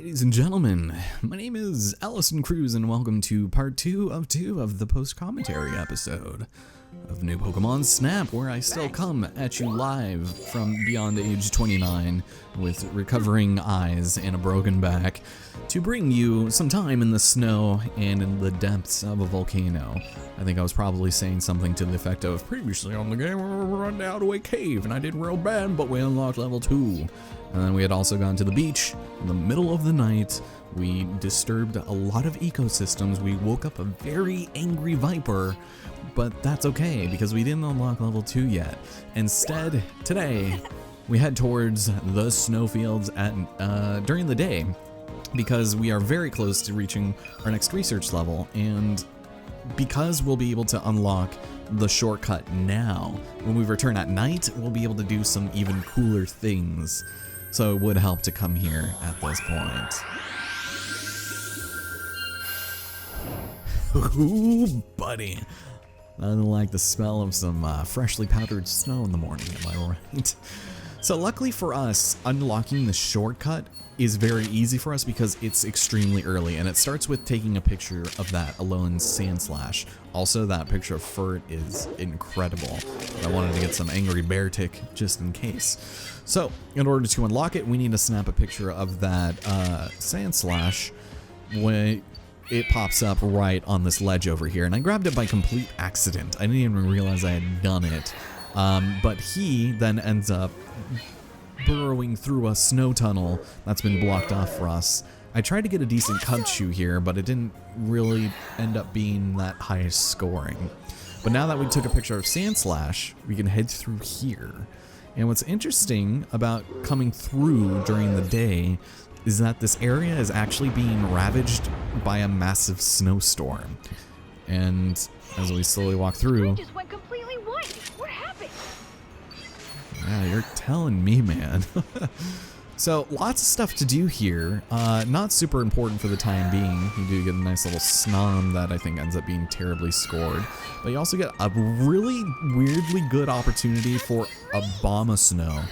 Ladies and gentlemen, my name is Allison Cruz and welcome to part 2 of the post-commentary episode of New Pokemon Snap, where I still come at you live from beyond age 29 with recovering eyes and a broken back to bring you some time in the snow and in the depths of a volcano. I think I was probably saying something to the effect of, previously on the game we were run down to a cave and I did real bad, but we unlocked level 2. And then we had also gone to the beach in the middle of the night. We disturbed a lot of ecosystems. We woke up a very angry viper, but that's okay because we didn't unlock level 2 yet. Instead, today, we head towards the snowfields during the day because we are very close to reaching our next research level, and because we'll be able to unlock the shortcut now, when we return at night, we'll be able to do some even cooler things. So it would help to come here at this point. Ooh, buddy. Nothing like the smell of some freshly powdered snow in the morning, am I right? So luckily for us, unlocking the shortcut is very easy for us because it's extremely early, and it starts with taking a picture of that Alone Sandslash. Also, that picture of Furt is incredible. I wanted to get some Angry Bear Tick just in case. So, in order to unlock it, we need to snap a picture of that Sandslash when it pops up right on this ledge over here. And I grabbed it by complete accident. I didn't even realize I had done it. But he then ends up burrowing through a snow tunnel that's been blocked off for us. I tried to get a decent Cubchoo here, but it didn't really end up being that high scoring. But now that we took a picture of Sandslash, we can head through here. And what's interesting about coming through during the day is that this area is actually being ravaged by a massive snowstorm. And as we slowly walk through, just went completely white. What happened? Yeah, you're telling me, man. So, lots of stuff to do here. Not super important for the time being. You do get a nice little Snom that I think ends up being terribly scored. But you also get a really weirdly good opportunity for a Abomasnow.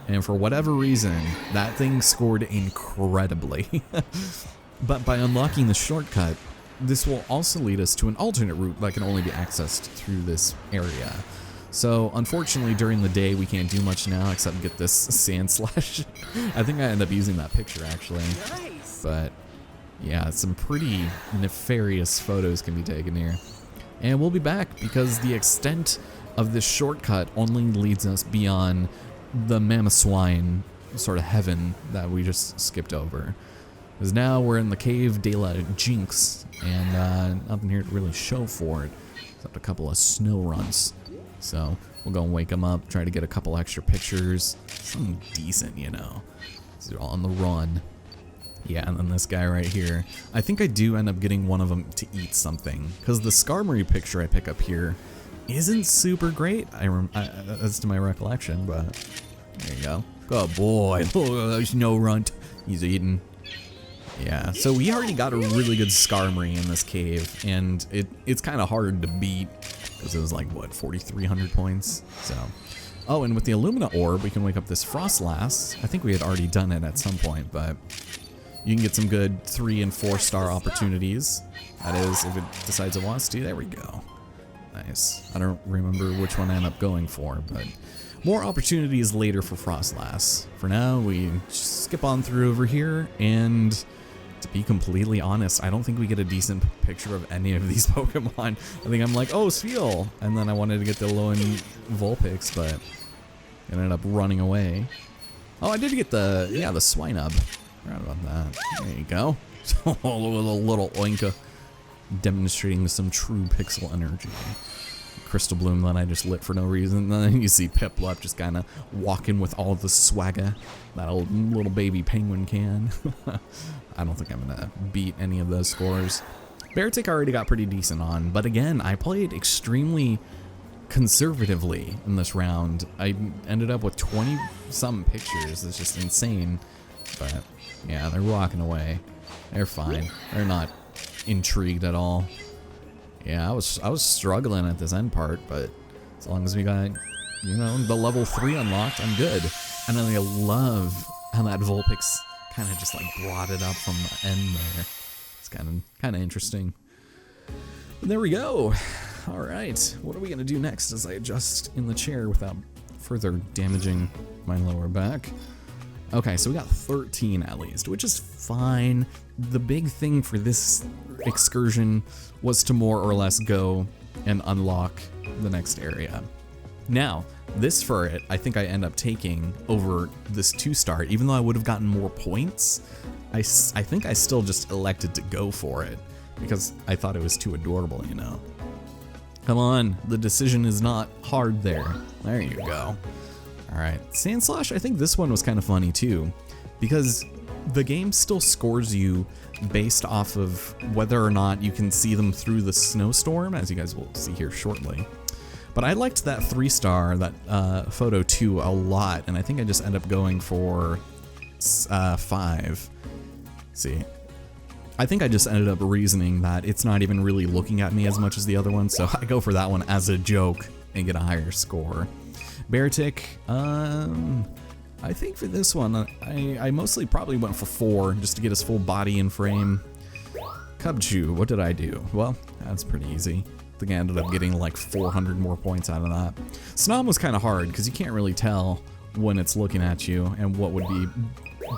And for whatever reason, that thing scored incredibly. But by unlocking the shortcut, this will also lead us to an alternate route that can only be accessed through this area. So, unfortunately, during the day, we can't do much now except get this Sandslash. I think I end up using that picture, actually. Nice. But, yeah, some pretty nefarious photos can be taken here. And we'll be back because the extent of this shortcut only leads us beyond the Mamoswine sort of heaven that we just skipped over. Because now we're in the Cave de la Jinx, and nothing here to really show for it, except a couple of snow runs. So we'll go and wake them up, try to get a couple extra pictures, something decent, you know. They're all on the run. Yeah, and then this guy right here. I think I do end up getting one of them to eat something, because the Skarmory picture I pick up here isn't super great. That's to my recollection, but there you go. Good boy. Oh, no runt. He's eating. Yeah, so we already got a really good Skarmory in this cave, and it's kind of hard to beat because it was like, what, 4,300 points? So, oh, and with the Illumina Orb, we can wake up this Frostlass. I think we had already done it at some point, but you can get some good 3- and 4-star opportunities. That is, if it decides it wants to. There we go. Nice. I don't remember which one I end up going for, but more opportunities later for Frostlass. For now, we just skip on through over here, and to be completely honest, I don't think we get a decent picture of any of these Pokemon. I think I'm like, oh, Sfeel! And then I wanted to get the Alolan Vulpix, but it ended up running away. Oh, I did get the Swinub. Forgot about that. There you go. A little Oinka demonstrating some true pixel energy. Crystal Bloom that I just lit for no reason. Then you see Piplup just kind of walking with all the swagger that old little baby penguin can. I don't think I'm going to beat any of those scores. Beartic already got pretty decent on, but again, I played extremely conservatively in this round. I ended up with 20-something pictures. It's just insane. But yeah, they're walking away. They're fine. They're not intrigued at all. Yeah, I was struggling at this end part, but as long as we got, you know, the level 3 unlocked, I'm good. And then I love how that Vulpix kind of just like blotted up from the end there. It's kind of interesting. But there we go. All right, what are we gonna do next as I adjust in the chair without further damaging my lower back? Okay, so we got 13 at least, which is fine. The big thing for this excursion was to more or less go and unlock the next area. Now, this ferret, I think I end up taking over this 2-star, even though I would have gotten more points. I think I still just elected to go for it because I thought it was too adorable, you know. Come on, the decision is not hard there. There you go. All right, Sand Slosh, I think this one was kind of funny too, because the game still scores you based off of whether or not you can see them through the snowstorm, as you guys will see here shortly. But I liked that 3-star, that photo 2 a lot, and I think I just end up going for 5. See, I think I just ended up reasoning that it's not even really looking at me as much as the other one, so I go for that one as a joke and get a higher score. Beartic, I think for this one, I mostly probably went for 4 just to get his full body in frame. Cubchoo, what did I do? Well, that's pretty easy. I think I ended up getting like 400 more points out of that. Snom was kind of hard because you can't really tell when it's looking at you and what would be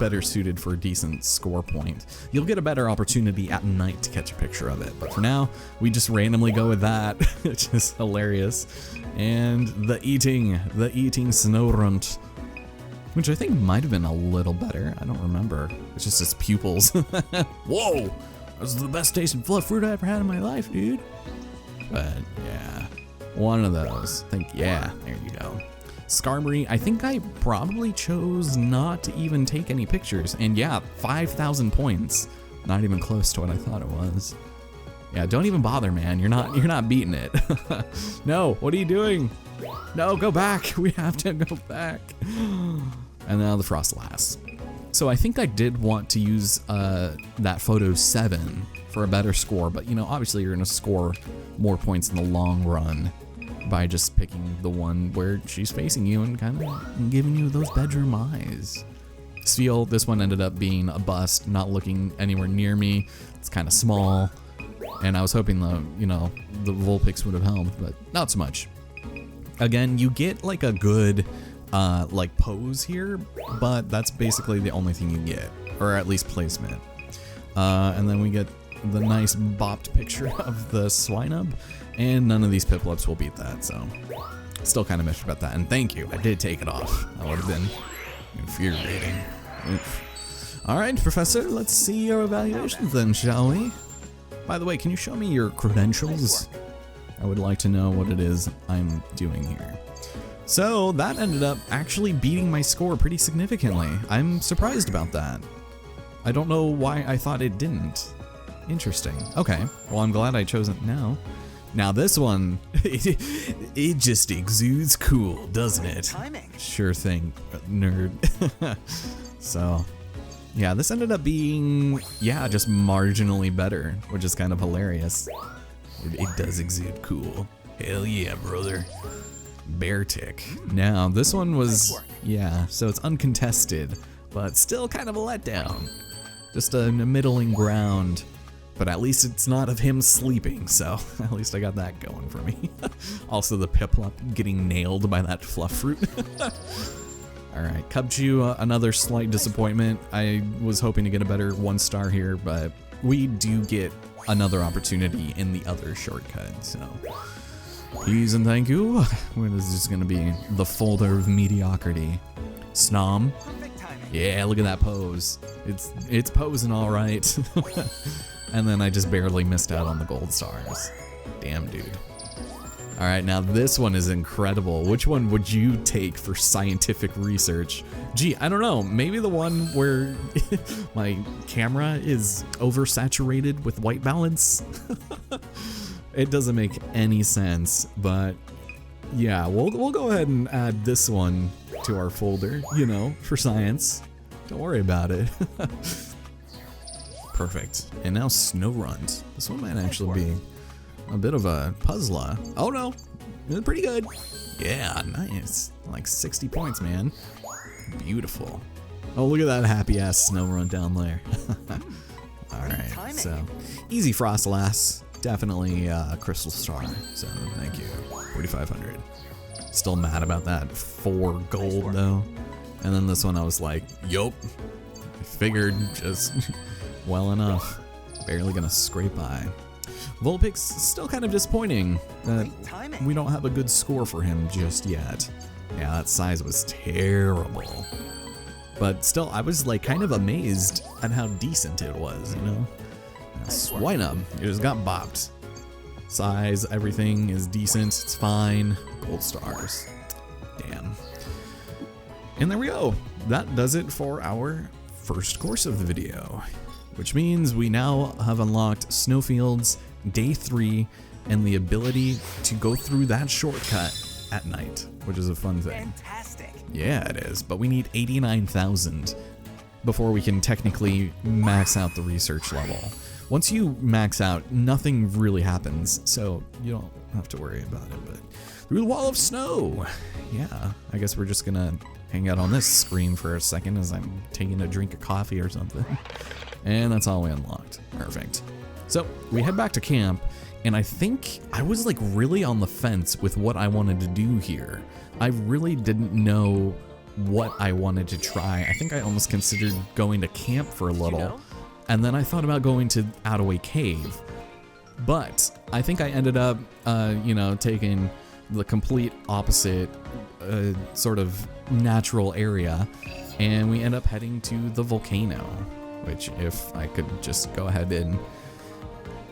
better suited for a decent score point. You'll get a better opportunity at night to catch a picture of it, but for now, we just randomly go with that, which is hilarious. And the eating snow runt, which I think might have been a little better. I don't remember. It's just his pupils. Whoa, this is the best tasting fluff fruit I ever had in my life, dude. But yeah, one of those. Yeah, there you go. Skarmory, I think I probably chose not to even take any pictures. And yeah, 5,000 points. Not even close to what I thought it was. Yeah, don't even bother, man. You're not beating it. No, what are you doing? No, go back. We have to go back. And now the Frostlass. So I think I did want to use that photo 7 for a better score, but you know, obviously you're gonna score more points in the long run by just picking the one where she's facing you and kind of giving you those bedroom eyes. Steel, this one ended up being a bust, not looking anywhere near me. It's kind of small, and I was hoping the Vulpix would have helped, but not so much. Again, you get like a good like pose here, but that's basically the only thing you get, or at least placement. And then we get the nice bopped picture of the Swinub, and none of these Piplups will beat that, so still kind of miffed about that. And thank you, I did take it off. That would have been infuriating. Oof. All right, Professor, let's see your evaluations then, shall we? By the way, can you show me your credentials? I would like to know what it is I'm doing here. So that ended up actually beating my score pretty significantly. I'm surprised about that. I don't know why I thought it didn't. Interesting. Okay, well, I'm glad I chose it now. Now this one, it just exudes cool, doesn't it? Timing. Sure thing, nerd. So, yeah, this ended up being, yeah, just marginally better, which is kind of hilarious. It does exude cool. Hell yeah, brother. Beartic. Now, this one was, yeah, so it's uncontested, but still kind of a letdown. Just a middling ground. But at least it's not of him sleeping, so at least I got that going for me. Also the Piplup getting nailed by that fluff fruit. Alright, Cubchoo, another slight disappointment. I was hoping to get a better 1-star here, but we do get another opportunity in the other shortcut, so please and thank you. This is gonna be the folder of mediocrity. Snom. Yeah, look at that pose. It's posing all right. And then I just barely missed out on the gold stars. Damn, dude. All right, now this one is incredible. Which one would you take for scientific research? Gee, I don't know. Maybe the one where my camera is oversaturated with white balance. It doesn't make any sense, but yeah, we'll go ahead and add this one to our folder, you know, for science. Don't worry about it. Perfect. And now Snow Runt. This one might actually be a bit of a puzzler. Oh no, pretty good. Yeah, nice. Like 60 points, man. Beautiful. Oh, look at that happy ass snow run down there. Alright, so easy Frostlass. Definitely Crystal Star. So thank you. 4,500. Still mad about that 4 gold though. And then this one I was like, yup. I figured just well enough. Barely gonna scrape by. Vulpix still kind of disappointing that we don't have a good score for him just yet. Yeah, that size was terrible. But still, I was like kind of amazed at how decent it was, you know? Swinub, you just got bopped. Size, everything is decent, it's fine. Gold stars. Damn. And there we go. That does it for our first course of the video. Which means we now have unlocked Snowfields, Day 3, and the ability to go through that shortcut at night, which is a fun thing. Fantastic. Yeah, it is, but we need 89,000 before we can technically max out the research level. Once you max out, nothing really happens, so you don't have to worry about it, but through the wall of snow. Yeah, I guess we're just gonna hang out on this screen for a second as I'm taking a drink of coffee or something. And that's all we unlocked. Perfect. So we head back to camp, and I think I was like really on the fence with what I wanted to do here. I really didn't know what I wanted to try. I think I almost considered going to camp for a little, and then I thought about going to Outaway Cave. But I think I ended up, you know, taking the complete opposite sort of natural area, and we end up heading to the volcano, which if I could just go ahead and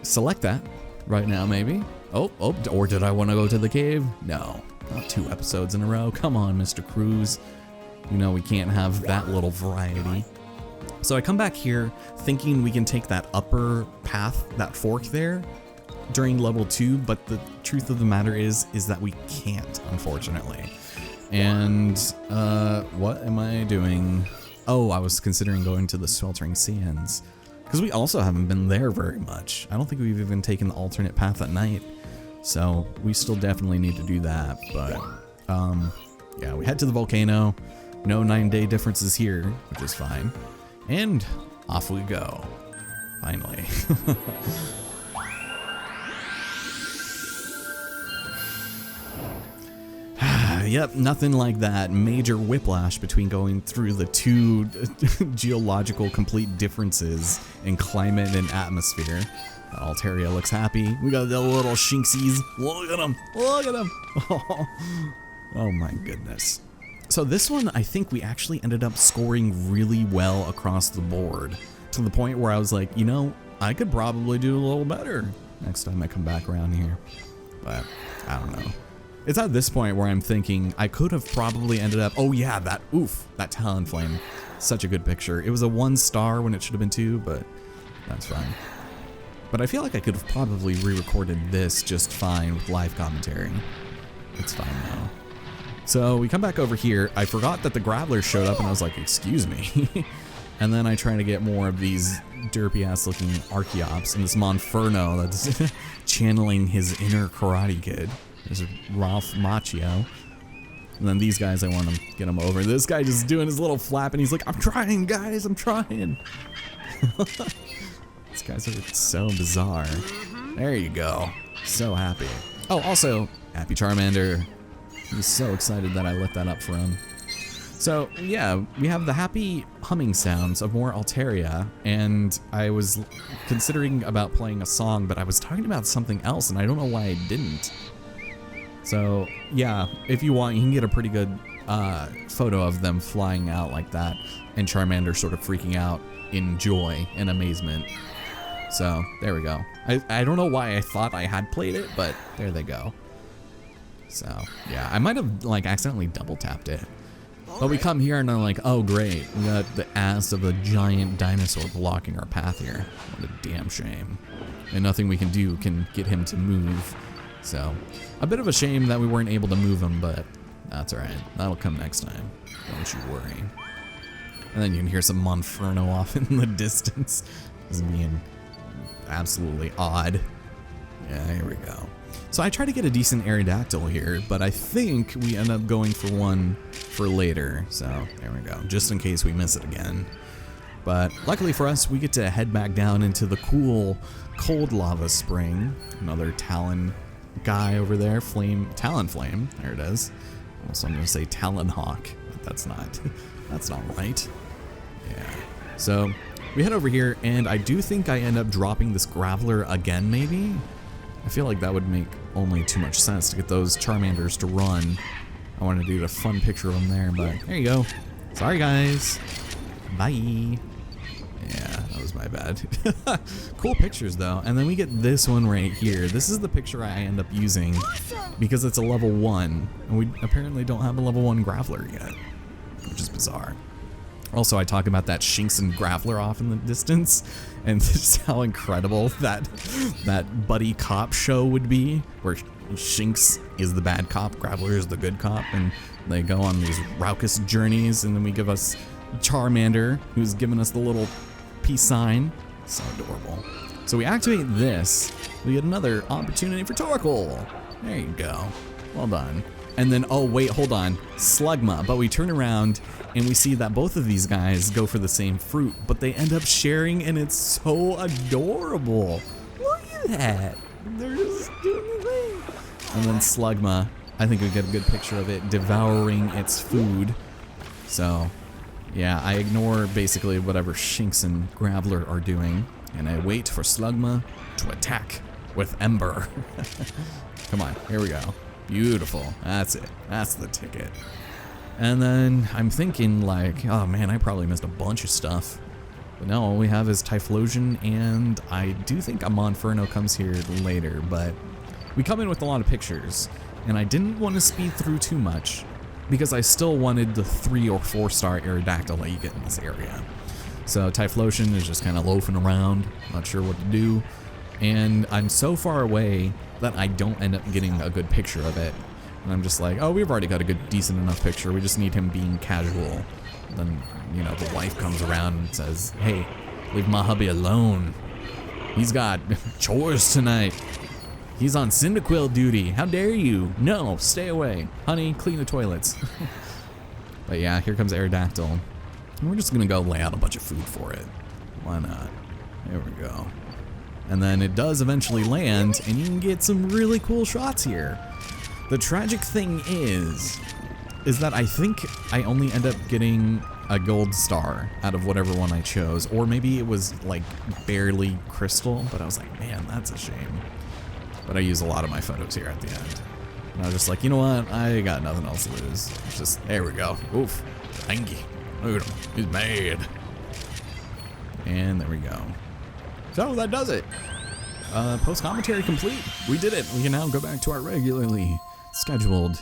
select that right now, maybe. Oh, or did I want to go to the cave? No, not 2 episodes in a row. Come on, Mr. Cruz. You know we can't have that little variety. So I come back here thinking we can take that upper path, that fork there, during level 2, but the truth of the matter is that we can't, unfortunately. And what am I doing? Oh, I was considering going to the Sweltering Sands, because we also haven't been there very much. I don't think we've even taken the alternate path at night, so we still definitely need to do that. But yeah, we head to the volcano. No 9-day differences here, which is fine. And off we go. Finally. Yep, nothing like that major whiplash between going through the 2 geological complete differences in climate and atmosphere. Altaria looks happy. We got the little shinksies. Look at them. Look at them. Oh my goodness. So this one, I think we actually ended up scoring really well across the board, to the point where I was like, you know, I could probably do a little better next time I come back around here. But I don't know. It's at this point where I'm thinking I could have probably ended up, oh yeah, that Talonflame. Such a good picture. It was a 1 star when it should have been 2, but that's fine. But I feel like I could have probably re-recorded this just fine with live commentary. It's fine now. So we come back over here. I forgot that the Graveler showed up and I was like, excuse me. And then I try to get more of these derpy ass looking Archeops and this Monferno that's channeling his inner Karate Kid. There's Ralph Macchio. And then these guys, I want to get them over. This guy just doing his little flap and he's like, I'm trying, guys, I'm trying. These guys are so bizarre. There you go. So happy. Oh, also, happy Charmander. He's so excited that I lit that up for him. So, yeah, we have the happy humming sounds of more Altaria, and I was considering about playing a song, but I was talking about something else, and I don't know why I didn't. So, yeah, if you want, you can get a pretty good photo of them flying out like that, and Charmander sort of freaking out in joy and amazement. So, there we go. I don't know why I thought I had played it, but there they go. So, yeah, I might have, like, accidentally double-tapped it. But we come here and I'm like, oh, great. We got the ass of a giant dinosaur blocking our path here. What a damn shame. And nothing we can do can get him to move. So, a bit of a shame that we weren't able to move him, but that's alright. That'll come next time. Don't you worry. And then you can hear some Monferno off in the distance. Just being absolutely odd. Yeah, here we go. So I try to get a decent Aerodactyl here, but I think we end up going for one for later. So there we go, just in case we miss it again. But luckily for us, we get to head back down into the cool, cold lava spring. Another Talon guy over there, Talonflame, there it is. Also, I'm gonna say Talonhawk, but that's not right. Yeah, so we head over here, and I do think I end up dropping this Graveler again, maybe? I feel like that would make only too much sense to get those Charmanders to run. I want to do a fun picture of them there, but there you go. Sorry, guys. Bye. Yeah, that was my bad. Cool pictures, though. And then we get this one right here. This is the picture I end up using because it's a level 1, and we apparently don't have a level 1 Graveler yet, which is bizarre. Also, I talk about that Shinx and Graveler off in the distance, and just how incredible that buddy cop show would be, where Shinx is the bad cop, Graveler is the good cop, and they go on these raucous journeys, and then we give us Charmander, who's giving us the little peace sign. So adorable. So we activate this, we get another opportunity for Torkoal. There you go. Well done. And then, oh wait, hold on, Slugma. But we turn around and we see that both of these guys go for the same fruit, but they end up sharing, and it's so adorable. Look at that. They're just doing the thing. And then Slugma, I think we get a good picture of it devouring its food. So yeah, I ignore basically whatever Shinx and Graveler are doing, and I wait for Slugma to attack with Ember. Come on, here we go. Beautiful. That's it. That's the ticket. And then I'm thinking like, oh man, I probably missed a bunch of stuff. But no, all we have is Typhlosion, and I do think a Monferno comes here later, but we come in with a lot of pictures, and I didn't want to speed through too much because I still wanted the 3 or 4 star Aerodactyl that you get in this area. So Typhlosion is just kind of loafing around, not sure what to do, and I'm so far away that I don't end up getting a good picture of it. And I'm just like, oh, we've already got a good, decent enough picture. We just need him being casual. Then, you know, the wife comes around and says, hey, leave my hubby alone. He's got chores tonight. He's on Cyndaquil duty. How dare you? No, stay away. Honey, clean the toilets. But yeah, here comes Aerodactyl. And we're just gonna go lay out a bunch of food for it. Why not? There we go. And then it does eventually land, and you can get some really cool shots here. The tragic thing is that I think I only end up getting a gold star out of whatever one I chose, or maybe it was like barely crystal, but I was like, man, that's a shame. But I use a lot of my photos here at the end. And I was just like, you know what? I got nothing else to lose. It's just, there we go. Oof, angry. Look at him, he's mad. And there we go. So that does it. Post commentary complete. We did it. We can now go back to our regularly scheduled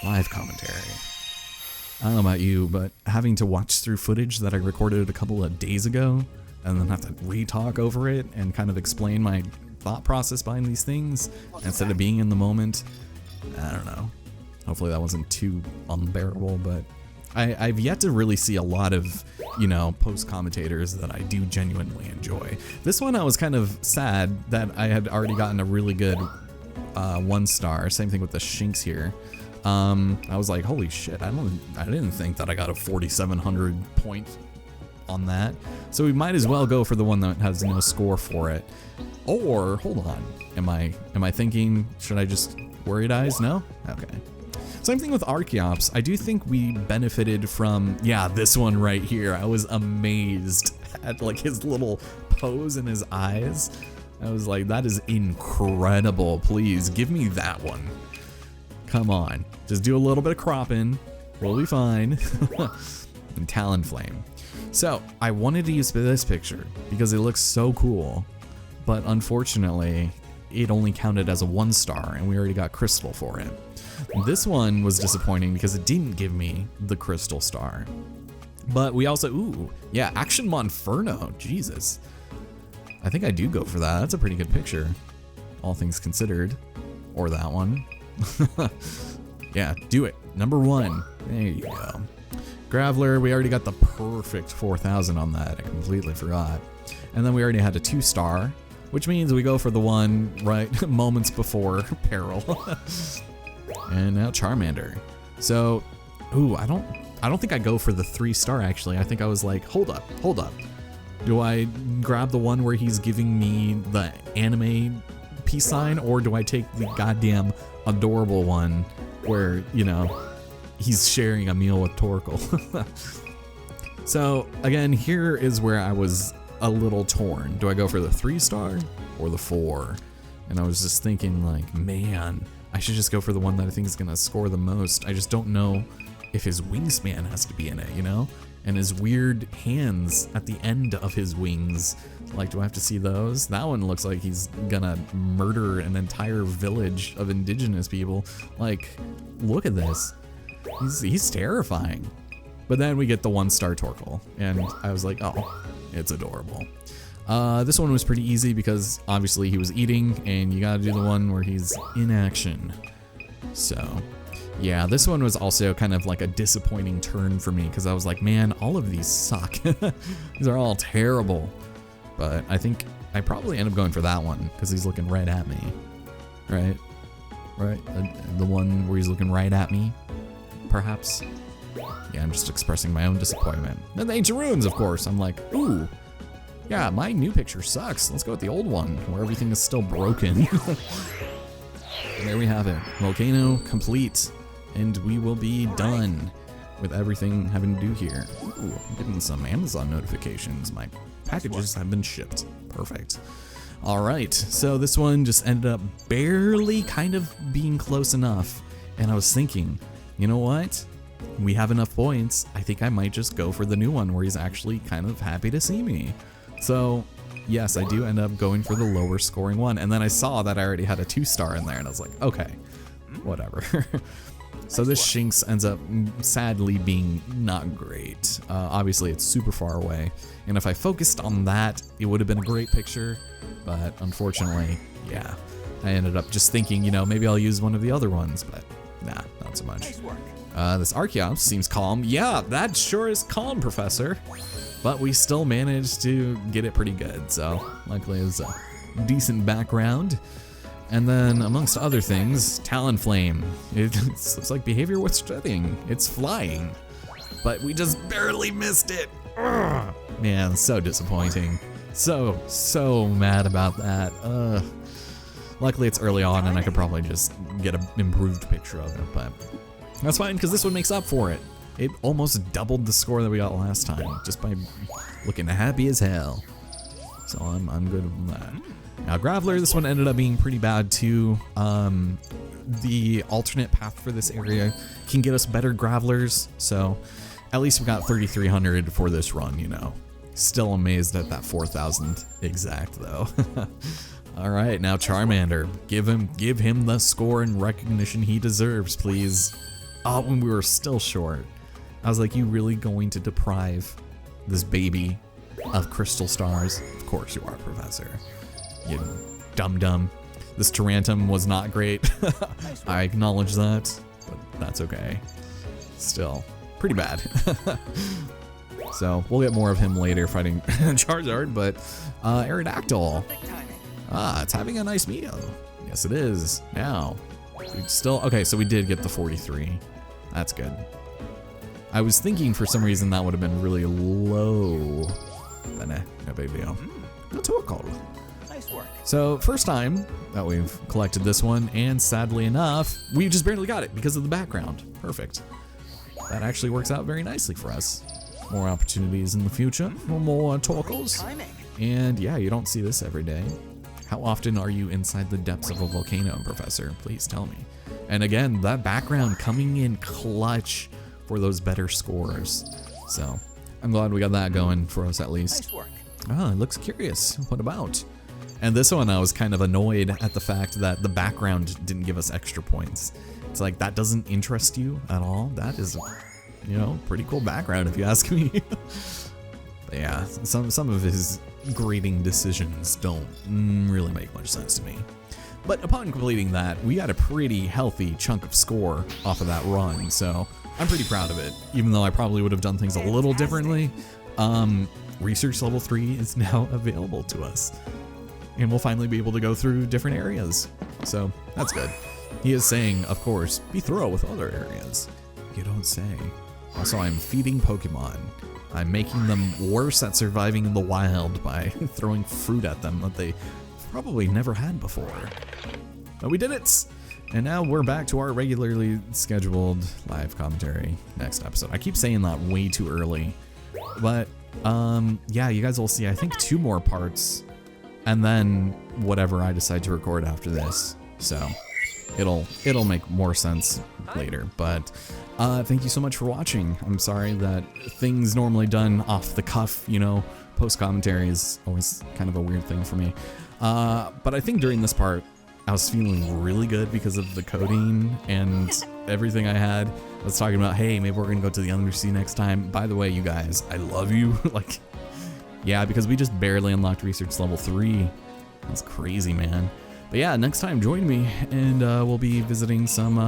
live commentary. I don't know about you, but having to watch through footage that I recorded a couple of days ago and then have to re-talk over it and kind of explain my thought process behind these things instead of being in the moment, I don't know. Hopefully that wasn't too unbearable, but I've yet to really see a lot of, you know, post commentators that I do genuinely enjoy. This one I was kind of sad that I had already gotten a really good 1 star. Same thing with the Shinx here. I was like, holy shit, I didn't think that I got a 4,700 point on that. So we might as well go for the one that has no score for it. Or hold on, am I thinking, should I just Worried Eyes? No? Okay. Same thing with Archeops. I do think we benefited from, yeah, this one right here. I was amazed at like his little pose in his eyes. I was like, that is incredible. Please give me that one. Come on, just do a little bit of cropping. We'll be fine. And Talonflame. So I wanted to use this picture because it looks so cool, but unfortunately it only counted as a 1 star and we already got crystal for it. This one was disappointing because it didn't give me the crystal star. But we also, ooh, yeah, Action Monferno, Jesus. I think I do go for that. That's a pretty good picture, all things considered. Or that one. Yeah, do it. Number 1. There you go. Graveler, we already got the perfect 4,000 on that. I completely forgot. And then we already had a 2 star. which means we go for the one right moments before peril. And now Charmander. So, ooh, I don't think I go for the 3-star actually. I think I was like, hold up. Do I grab the one where he's giving me the anime peace sign, or do I take the goddamn adorable one where, you know, he's sharing a meal with Torkoal? So again, here is where I was a little torn. Do I go for the 3-star or the 4? And I was just thinking like, man, I should just go for the one that I think is gonna score the most. I just don't know if his wingspan has to be in it, you know? And his weird hands at the end of his wings. Like, do I have to see those? That one looks like he's gonna murder an entire village of indigenous people. Like, look at this. He's terrifying. But then we get the 1-star Torkoal, and I was like, oh, it's adorable. This one was pretty easy because obviously he was eating, and you gotta do the one where he's in action. So, yeah, this one was also kind of like a disappointing turn for me because I was like, man, all of these suck. These are all terrible. But I think I probably end up going for that one because he's looking right at me. Right? The one where he's looking right at me, perhaps. Yeah, I'm just expressing my own disappointment. Then the Ancient Ruins, of course. I'm like, ooh, yeah, my new picture sucks. Let's go with the old one where everything is still broken. There we have it. Volcano complete. And we will be done with everything having to do here. Ooh, I'm getting some Amazon notifications. My packages have been shipped. Perfect. All right, so this one just ended up barely kind of being close enough. And I was thinking, you know what? We have enough points. I think I might just go for the new one where he's actually kind of happy to see me. So yes, I do end up going for the lower scoring one. And then I saw that I already had a 2-star in there and I was like, okay, whatever. So this Shinx ends up sadly being not great. Obviously it's super far away. And if I focused on that, it would have been a great picture. But unfortunately, yeah, I ended up just thinking, you know, maybe I'll use one of the other ones, but nah, not so much. This Archeops seems calm. Yeah, that sure is calm, Professor. But we still managed to get it pretty good. So luckily it was a decent background. And then, amongst other things, Talonflame. It's like behavior worth studying. It's flying. But we just barely missed it. Ugh. Man, so disappointing. So mad about that. Luckily it's early on and I could probably just get an improved picture of it, but that's fine because this one makes up for it. It almost doubled the score that we got last time just by looking happy as hell. So I'm good with that. Now Graveler, this one ended up being pretty bad too. The alternate path for this area can get us better Gravelers, so at least we got 3,300 for this run, you know. Still amazed at that 4,000 exact though. All right, now Charmander, give him the score and recognition he deserves, please. Oh, when we were still short, I was like, you really going to deprive this baby of crystal stars? Of course you are, Professor. You dum-dum. This Tarantum was not great. I acknowledge that, but that's okay. Still, pretty bad. So we'll get more of him later fighting Charizard, but Aerodactyl. Ah, it's having a nice meal. Yes, it is. Now, we still, okay, so we did get the 43. That's good. I was thinking for some reason that would have been really low. But nah, no big deal. Go to a call. Nice work. So first time that we've collected this one, and sadly enough, we just barely got it because of the background. Perfect. That actually works out very nicely for us. More opportunities in the future, more Torkoals. And yeah, you don't see this every day. How often are you inside the depths of a volcano, Professor? Please tell me. And again, that background coming in clutch for those better scores. So I'm glad we got that going for us at least. Nice work. Ah, it looks curious. What about? And this one I was kind of annoyed at the fact that the background didn't give us extra points. It's like, that doesn't interest you at all? That is, you know, pretty cool background if you ask me. But yeah, some of his grading decisions don't really make much sense to me. But upon completing that, we got a pretty healthy chunk of score off of that run, so I'm pretty proud of it, even though I probably would have done things a little differently. Research level 3 is now available to us. and we'll finally be able to go through different areas. So that's good. He is saying, of course, be thorough with other areas. You don't say. Also, I'm feeding Pokemon. I'm making them worse at surviving in the wild by throwing fruit at them that they probably never had before. But we did it! And now we're back to our regularly scheduled live commentary next episode. I keep saying that way too early. But, yeah, you guys will see, I think, 2 more parts. And then whatever I decide to record after this. So it'll make more sense later. But thank you so much for watching. I'm sorry that things normally done off the cuff, you know, post-commentary is always kind of a weird thing for me. But I think during this part, I was feeling really good because of the coding and everything I had. I was talking about, hey, maybe we're gonna go to the Undersea next time. By the way, you guys, I love you. Like, yeah, because we just barely unlocked research level 3. That's crazy, man. But yeah, next time join me, and we'll be visiting some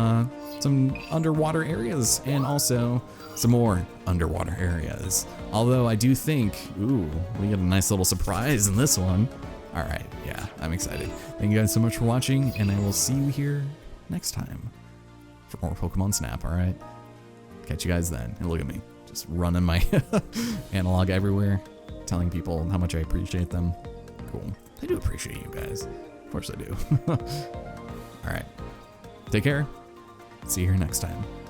underwater areas and also some more underwater areas. Although I do think, ooh, we get a nice little surprise in this one. All right, yeah, I'm excited. Thank you guys so much for watching, and I will see you here next time for more Pokemon Snap, all right? Catch you guys then. And look at me, just running my analog everywhere, telling people how much I appreciate them. Cool. I do appreciate you guys. Of course I do. All right. Take care. See you here next time.